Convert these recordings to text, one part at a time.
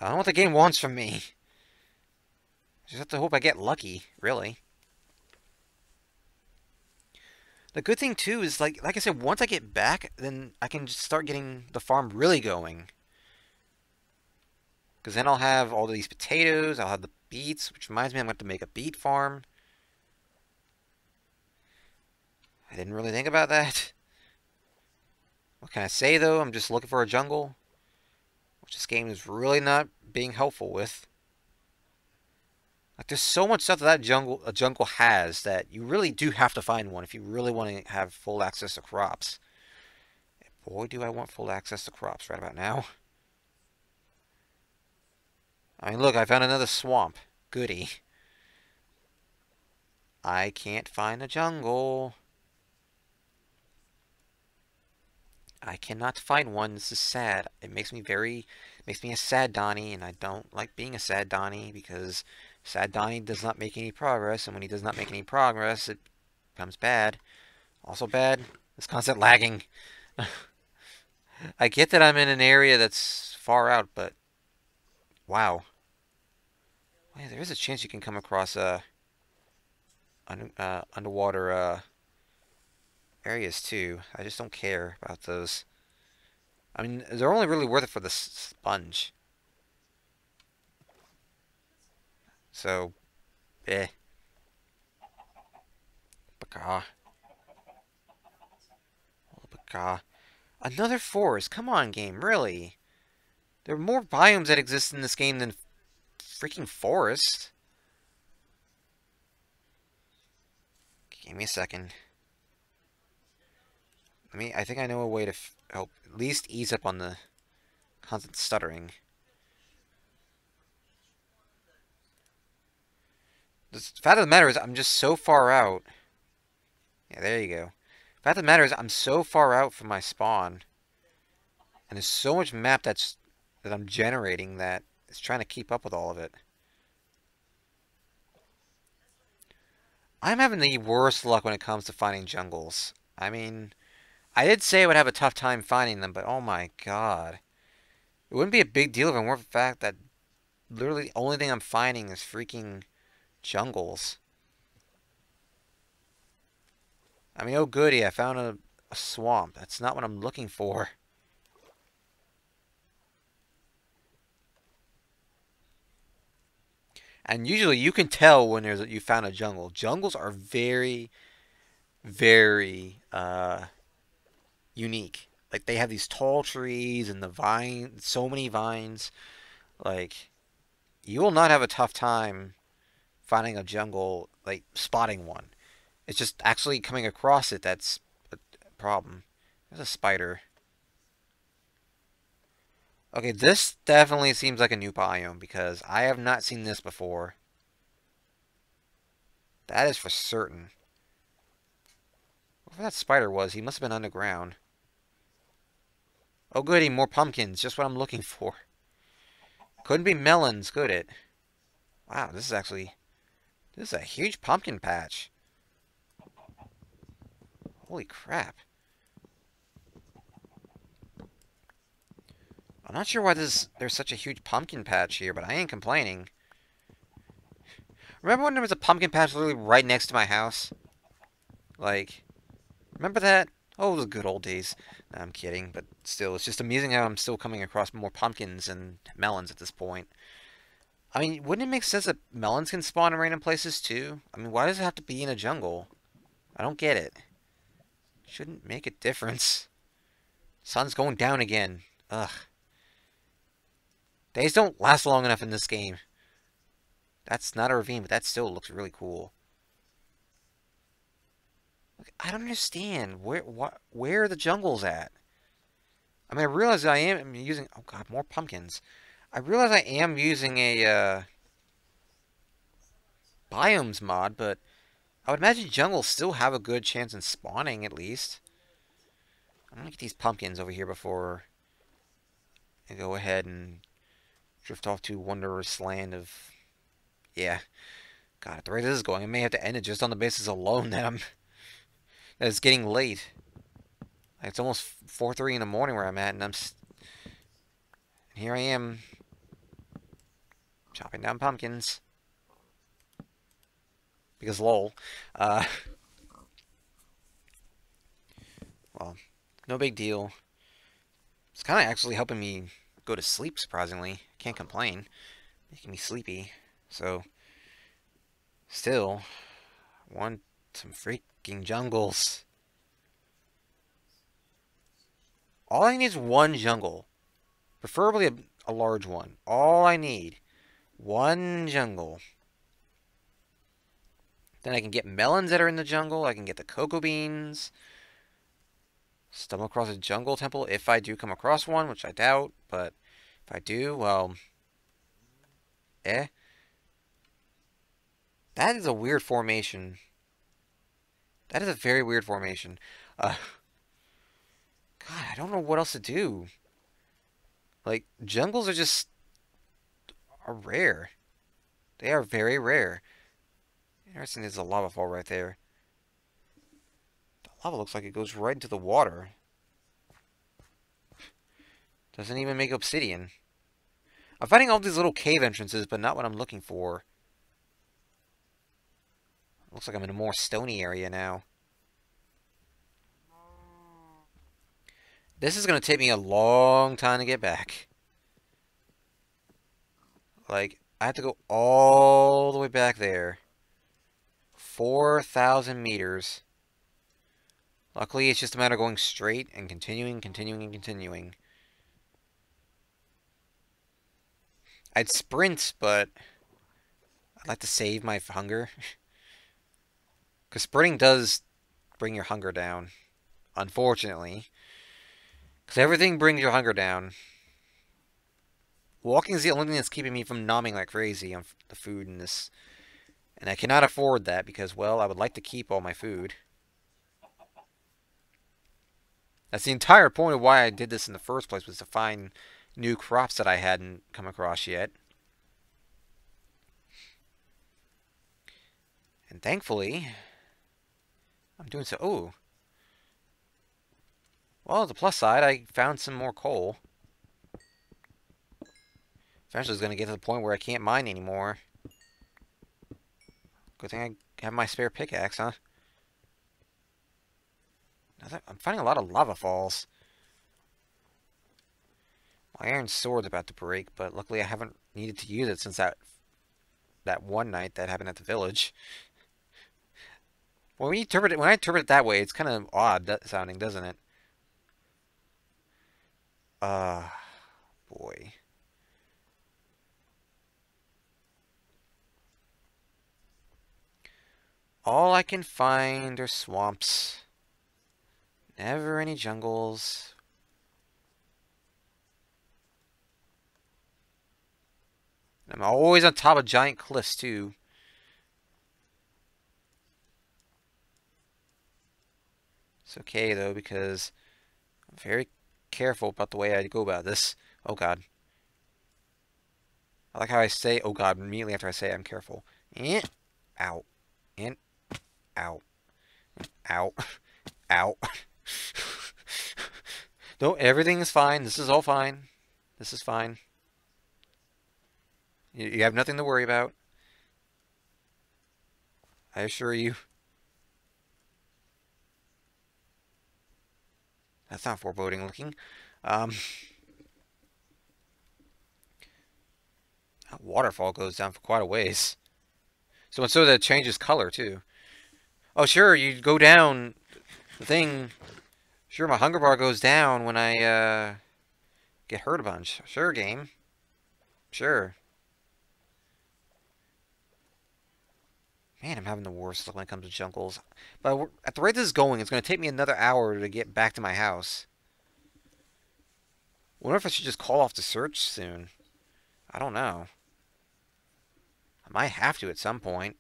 I don't know what the game wants from me. Just have to hope I get lucky, really. The good thing too is like I said, once I get back, then I can just start getting the farm really going. Because then I'll have all of these potatoes, I'll have the beets, which reminds me I'm going to make a beet farm. I didn't really think about that. What can I say though? I'm just looking for a jungle, which this game is really not being helpful with. Like there's so much stuff that a jungle has that you really do have to find one if you really want to have full access to crops. Boy, do I want full access to crops right about now. I mean, look, I found another swamp. Goody. I can't find a jungle. I cannot find one. This is sad. Makes me a sad Donnie, and I don't like being a sad Donnie because sad Donnie does not make any progress, and when he does not make any progress, it becomes bad. Also bad, this constant lagging. I get that I'm in an area that's far out, but wow. Yeah, there is a chance you can come across underwater areas too. I just don't care about those. I mean, they're only really worth it for the sponge. So, eh. Baka. Baka. Another forest. Come on, game. Really? There are more biomes that exist in this game than freaking forest. Give me a second. I think I know a way to help at least ease up on the constant stuttering. The fact of the matter is, I'm just so far out. Yeah, there you go. The fact of the matter is, I'm so far out from my spawn, and there's so much map that I'm generating that it's trying to keep up with all of it. I'm having the worst luck when it comes to finding jungles. I mean, I did say I would have a tough time finding them, but oh my god. It wouldn't be a big deal if it weren't for the fact that literally the only thing I'm finding is freaking jungles. I mean, oh goody, I found a swamp. That's not what I'm looking for. And usually you can tell when you found a jungle. Jungles are very, very unique. Like they have these tall trees and the vine, so many vines. Like you will not have a tough time finding a jungle, like spotting one. It's just actually coming across it that's a problem. There's a spider. Okay, this definitely seems like a new biome because I have not seen this before. That is for certain. Whoever that spider was, he must have been underground. Oh goody, more pumpkins. Just what I'm looking for. Couldn't be melons, could it? Wow, this is a huge pumpkin patch. Holy crap. I'm not sure why there's such a huge pumpkin patch here, but I ain't complaining. Remember when there was a pumpkin patch literally right next to my house? Like, remember that? Oh, the good old days. No, I'm kidding, but still, it's just amusing how I'm still coming across more pumpkins and melons at this point. I mean, wouldn't it make sense that melons can spawn in random places too? I mean, why does it have to be in a jungle? I don't get it. Shouldn't make a difference. Sun's going down again. Ugh. Days don't last long enough in this game. That's not a ravine, but that still looks really cool. Look, I don't understand. Where are the jungles at? I mean, I realize I am using... Oh god, more pumpkins. I realize I am using a biomes mod, but I would imagine jungles still have a good chance in spawning, at least. I'm gonna get these pumpkins over here before I go ahead and drift off to wondrous land of... Yeah. God, at the rate this is going, I may have to end it just on the basis alone that that it's getting late. Like, it's almost 4:30 in the morning where I'm at, and here I am Chopping down pumpkins. Because lol. Uh, well, no big deal. It's kind of actually helping me go to sleep, surprisingly. Can't complain. Making me sleepy. So, still, I want some freaking jungles. All I need is one jungle. Preferably a large one. All I need. One jungle. Then I can get melons that are in the jungle. I can get the cocoa beans. Stumble across a jungle temple if I do come across one, which I doubt. But if I do, well, eh. That is a weird formation. That is a very weird formation. God, I don't know what else to do. Like, jungles are rare. They are very rare. Interesting, there's a lava fall right there. The lava looks like it goes right into the water. Doesn't even make obsidian. I'm finding all these little cave entrances, but not what I'm looking for. Looks like I'm in a more stony area now. This is going to take me a long time to get back. Like, I have to go all the way back there. 4,000 meters. Luckily, it's just a matter of going straight and continuing, continuing, and continuing. I'd sprint, but I'd like to save my hunger. Because sprinting does bring your hunger down. Unfortunately. Because everything brings your hunger down. Walking is the only thing that's keeping me from nomming like crazy on the food in this. And I cannot afford that because, well, I would like to keep all my food. That's the entire point of why I did this in the first place, was to find new crops that I hadn't come across yet. And thankfully, I'm doing so. Oh. Well, the plus side, I found some more coal. Eventually it's going to get to the point where I can't mine anymore. Good thing I have my spare pickaxe, huh? I'm finding a lot of lava falls. My iron sword's about to break, but luckily I haven't needed to use it since that one night that happened at the village. Well, when I interpret it that way, it's kind of odd sounding, doesn't it? Boy. All I can find are swamps. Never any jungles. I'm always on top of giant cliffs, too. It's okay, though, because I'm very careful about the way I go about this. Oh, God. I like how I say, oh, God, immediately after I say I'm careful. In, out, in, out, out, out. No, everything is fine. This is all fine. This is fine. You have nothing to worry about. I assure you. That's not foreboding looking. That waterfall goes down for quite a ways. So and so that changes color too. Oh sure, you go down the thing. Sure, my hunger bar goes down when I get hurt a bunch. Sure, game. Sure. Man, I'm having the worst luck when it comes to jungles. But at the rate this is going, it's going to take me another hour to get back to my house. I wonder if I should just call off the search soon. I don't know. I might have to at some point.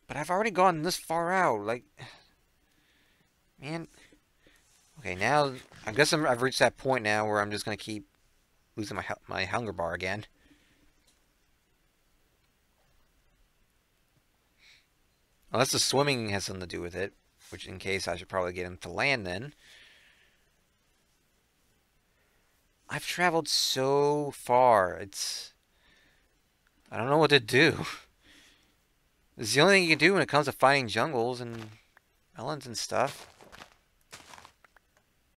But I've already gone this far out. Like, man. Okay, now I guess I've reached that point now where I'm just going to keep losing my hunger bar again. Unless the swimming has something to do with it, which in case I should probably get into land then. I've traveled so far. I don't know what to do. It's the only thing you can do when it comes to fighting jungles and melons and stuff.